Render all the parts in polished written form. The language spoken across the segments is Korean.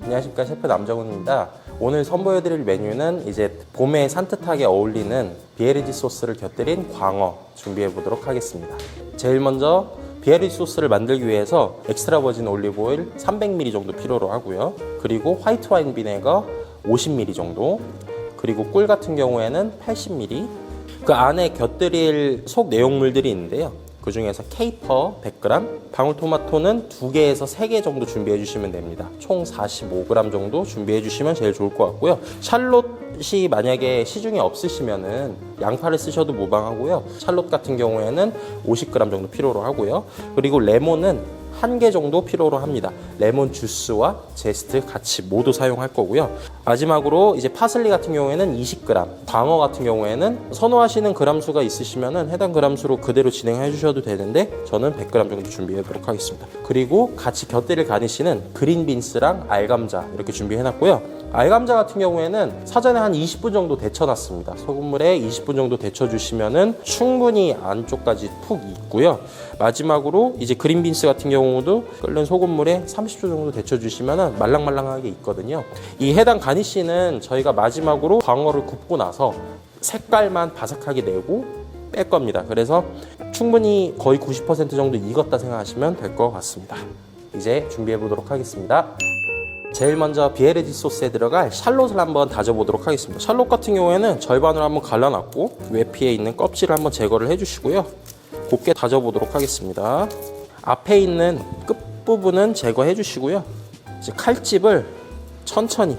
안녕하십니까, 셰프 남정훈입니다. 오늘 선보여드릴 메뉴는 이제 봄에 산뜻하게 어울리는 비에르지 소스를 곁들인 광어 준비해 보도록 하겠습니다. 제일 먼저 비에르지 소스를 만들기 위해서 엑스트라 버진 올리브 오일 300ml 정도 필요로 하고요. 그리고 화이트 와인 비네거 50ml 정도, 그리고 꿀 같은 경우에는 80ml. 그 안에 곁들일 속 내용물들이 있는데요. 그 중에서 케이퍼 100g, 방울토마토는 2개에서 3개 정도 준비해 주시면 됩니다. 총 45g 정도 준비해 주시면 제일 좋을 것 같고요. 샬롯이 만약에 시중에 없으시면은 양파를 쓰셔도 무방하고요. 샬롯 같은 경우에는 50g 정도 필요로 하고요. 그리고 레몬은 1개 정도 필요로 합니다. 레몬 주스와 제스트 같이 모두 사용할 거고요. 마지막으로 이제 파슬리 같은 경우에는 20g, 광어 같은 경우에는 선호하시는 그람수가 있으시면 해당 그람수로 그대로 진행해 주셔도 되는데 저는 100g 정도 준비해 보도록 하겠습니다. 그리고 같이 곁들일 가니쉬는 그린빈스랑 알감자 이렇게 준비해 놨고요. 알감자 같은 경우에는 사전에 한 20분 정도 데쳐놨습니다. 소금물에 20분 정도 데쳐주시면은 충분히 안쪽까지 푹 익고요. 마지막으로 이제 그린빈스 같은 경우도 끓는 소금물에 30초 정도 데쳐주시면은 말랑말랑하게 익거든요. 이 해당 가니쉬는 저희가 마지막으로 광어를 굽고 나서 색깔만 바삭하게 내고 뺄 겁니다. 그래서 충분히 거의 90% 정도 익었다 생각하시면 될 것 같습니다. 이제 준비해 보도록 하겠습니다. 제일 먼저 비에르지 소스에 들어갈 샬롯을 한번 다져보도록 하겠습니다. 샬롯 같은 경우에는 절반으로 한번 갈라놨고 외피에 있는 껍질을 한번 제거를 해주시고요. 곱게 다져보도록 하겠습니다. 앞에 있는 끝부분은 제거해 주시고요. 이제 칼집을 천천히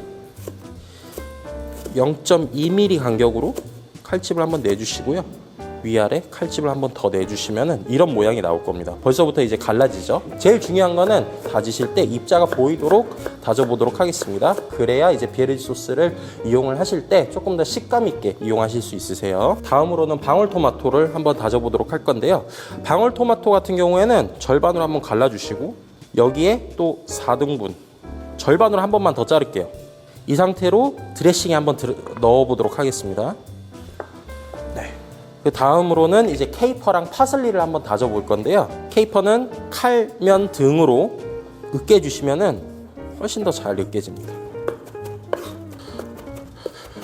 0.2mm 간격으로 칼집을 한번 내주시고요. 위아래 칼집을 한번 더 내주시면 이런 모양이 나올 겁니다. 벌써부터 이제 갈라지죠. 제일 중요한 거는 다지실 때 입자가 보이도록 다져보도록 하겠습니다. 그래야 이제 비에르지 소스를 이용을 하실 때 조금 더 식감 있게 이용하실 수 있으세요. 다음으로는 방울토마토를 한번 다져보도록 할 건데요. 방울토마토 같은 경우에는 절반으로 한번 갈라주시고 여기에 또 4등분 절반으로 한 번만 더 자를게요. 이 상태로 드레싱에 한번 넣어보도록 하겠습니다. 그 다음으로는 이제 케이퍼랑 파슬리를 한번 다져볼 건데요. 케이퍼는 칼면 등으로 으깨주시면은 훨씬 더 잘 으깨집니다.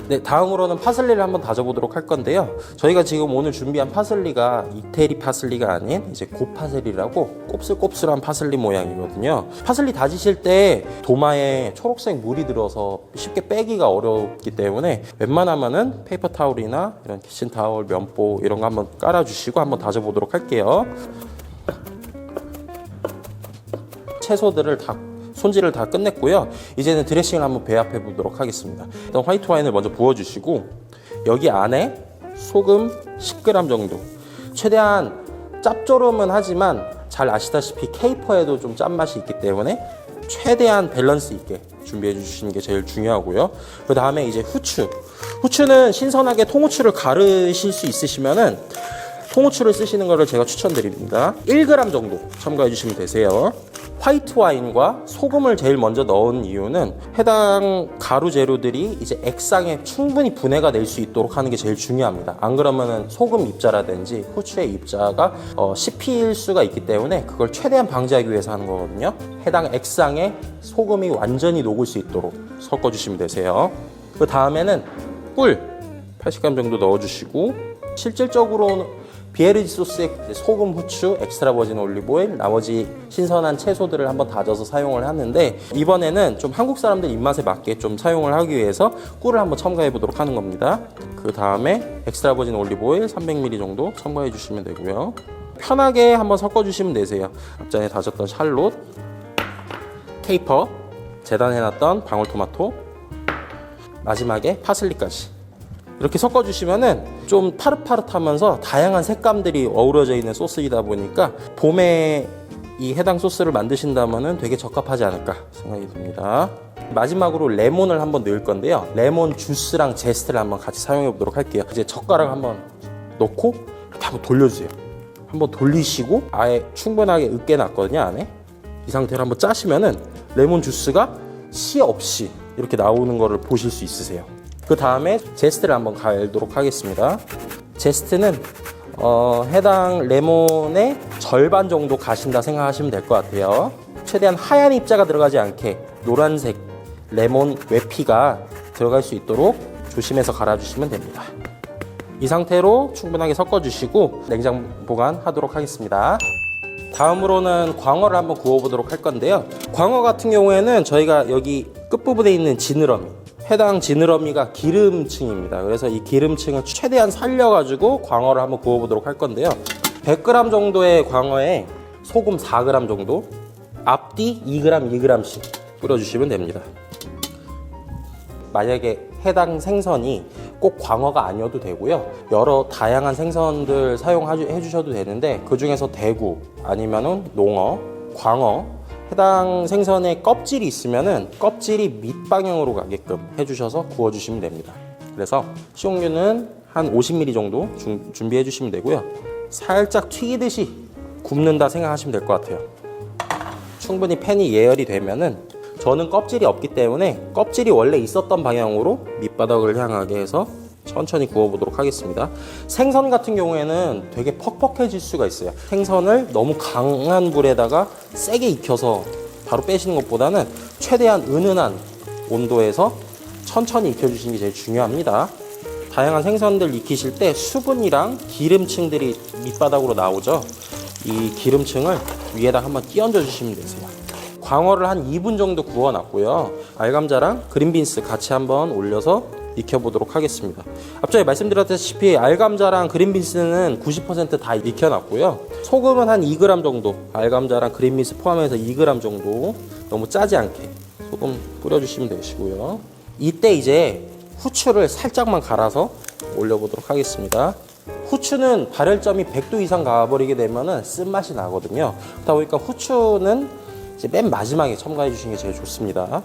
네, 다음으로는 파슬리를 한번 다져보도록 할 건데요. 저희가 지금 오늘 준비한 파슬리가 이태리 파슬리가 아닌 이제 고파슬리라고 곱슬곱슬한 파슬리 모양이거든요. 파슬리 다지실 때 도마에 초록색 물이 들어서 쉽게 빼기가 어렵기 때문에 웬만하면은 페이퍼 타올이나 이런 키친 타올, 면보 이런 거 한번 깔아주시고 한번 다져보도록 할게요. 채소들을 다 손질을 다 끝냈고요. 이제는 드레싱을 한번 배합해 보도록 하겠습니다. 일단 화이트 와인을 먼저 부어주시고 여기 안에 소금 10g 정도, 최대한 짭조름은 하지만 잘 아시다시피 케이퍼에도 좀 짠맛이 있기 때문에 최대한 밸런스 있게 준비해 주시는 게 제일 중요하고요. 그 다음에 이제 후추는 신선하게 통후추를 가르실 수 있으시면은 통후추를 쓰시는 것을 제가 추천드립니다. 1g 정도 첨가해 주시면 되세요. 화이트 와인과 소금을 제일 먼저 넣은 이유는 해당 가루 재료들이 이제 액상에 충분히 분해가 될 수 있도록 하는 게 제일 중요합니다. 안 그러면은 소금 입자라든지 후추의 입자가 씹힐 수가 있기 때문에 그걸 최대한 방지하기 위해서 하는 거거든요. 해당 액상에 소금이 완전히 녹을 수 있도록 섞어주시면 되세요. 그 다음에는 꿀 80g 정도 넣어주시고, 실질적으로는 비에르지 소스에 소금, 후추, 엑스트라 버진 올리브 오일, 나머지 신선한 채소들을 한번 다져서 사용을 하는데 이번에는 좀 한국 사람들 입맛에 맞게 좀 사용을 하기 위해서 꿀을 한번 첨가해 보도록 하는 겁니다. 그 다음에 엑스트라 버진 올리브 오일 300ml 정도 첨가해 주시면 되고요. 편하게 한번 섞어 주시면 되세요. 앞전에 다졌던 샬롯, 케이퍼, 재단해 놨던 방울토마토, 마지막에 파슬리까지 이렇게 섞어주시면은 좀 파릇파릇하면서 다양한 색감들이 어우러져 있는 소스이다 보니까 봄에 이 해당 소스를 만드신다면은 되게 적합하지 않을까 생각이 듭니다. 마지막으로 레몬을 한번 넣을 건데요. 레몬 주스랑 제스트를 한번 같이 사용해 보도록 할게요. 이제 젓가락 한번 넣고 이렇게 한번 돌려주세요. 한번 돌리시고 아예 충분하게 으깨 놨거든요, 안에. 이 상태로 한번 짜시면은 레몬 주스가 씨 없이 이렇게 나오는 거를 보실 수 있으세요. 그 다음에 제스트를 한번 갈도록 하겠습니다. 제스트는 해당 레몬의 절반 정도 가신다 생각하시면 될 것 같아요. 최대한 하얀 입자가 들어가지 않게 노란색 레몬 외피가 들어갈 수 있도록 조심해서 갈아주시면 됩니다. 이 상태로 충분하게 섞어주시고 냉장 보관하도록 하겠습니다. 다음으로는 광어를 한번 구워보도록 할 건데요. 광어 같은 경우에는 저희가 여기 끝부분에 있는 지느러미, 해당 지느러미가 기름층입니다. 그래서 이 기름층을 최대한 살려가지고 광어를 한번 구워보도록 할 건데요. 100g 정도의 광어에 소금 4g 정도, 앞뒤 2g, 2g씩 뿌려주시면 됩니다. 만약에 해당 생선이 꼭 광어가 아니어도 되고요. 여러 다양한 생선들 사용해 주셔도 되는데 그 중에서 대구 아니면은 농어, 광어 해당 생선의 껍질이 있으면은 껍질이 밑방향으로 가게끔 해주셔서 구워주시면 됩니다. 그래서 식용유는 한 50ml 정도 준비해 주시면 되고요. 살짝 튀기듯이 굽는다 생각하시면 될 것 같아요. 충분히 팬이 예열이 되면은 저는 껍질이 없기 때문에 껍질이 원래 있었던 방향으로 밑바닥을 향하게 해서 천천히 구워보도록 하겠습니다. 생선 같은 경우에는 되게 퍽퍽해질 수가 있어요. 생선을 너무 강한 불에다가 세게 익혀서 바로 빼시는 것보다는 최대한 은은한 온도에서 천천히 익혀주시는 게 제일 중요합니다. 다양한 생선들 익히실 때 수분이랑 기름층들이 밑바닥으로 나오죠. 이 기름층을 위에다 한번 끼얹어 주시면 되세요. 광어를 한 2분 정도 구워놨고요. 알감자랑 그린빈스 같이 한번 올려서 익혀보도록 하겠습니다. 앞전에 말씀드렸다시피 알감자랑 그린빈스는 90% 다 익혀놨고요. 소금은 한 2g 정도, 알감자랑 그린빈스 포함해서 2g 정도, 너무 짜지 않게 소금 뿌려주시면 되시고요. 이때 이제 후추를 살짝만 갈아서 올려보도록 하겠습니다. 후추는 발열점이 100도 이상 가버리게 되면 쓴맛이 나거든요. 그러다 보니까 후추는 이제 맨 마지막에 첨가해 주시는 게 제일 좋습니다.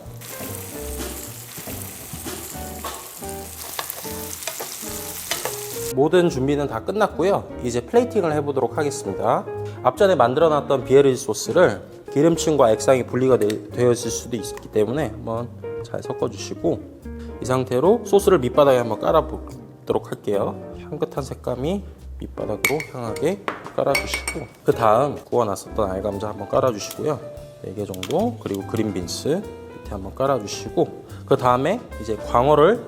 모든 준비는 다 끝났고요. 이제 플레이팅을 해보도록 하겠습니다. 앞전에 만들어 놨던 비에르지 소스를 기름층과 액상이 분리가 되어 있을 수도 있기 때문에 한번 잘 섞어 주시고, 이 상태로 소스를 밑바닥에 한번 깔아 보도록 할게요. 향긋한 색감이 밑바닥으로 향하게 깔아주시고, 그 다음 구워놨었던 알감자 한번 깔아주시고요. 4개 정도, 그리고 그린빈스 밑에 한번 깔아주시고, 그 다음에 이제 광어를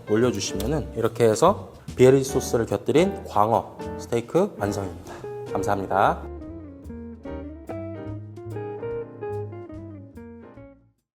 올려주시면은 이렇게 해서 비에르지 소스를 곁들인 광어 스테이크 완성입니다. 감사합니다.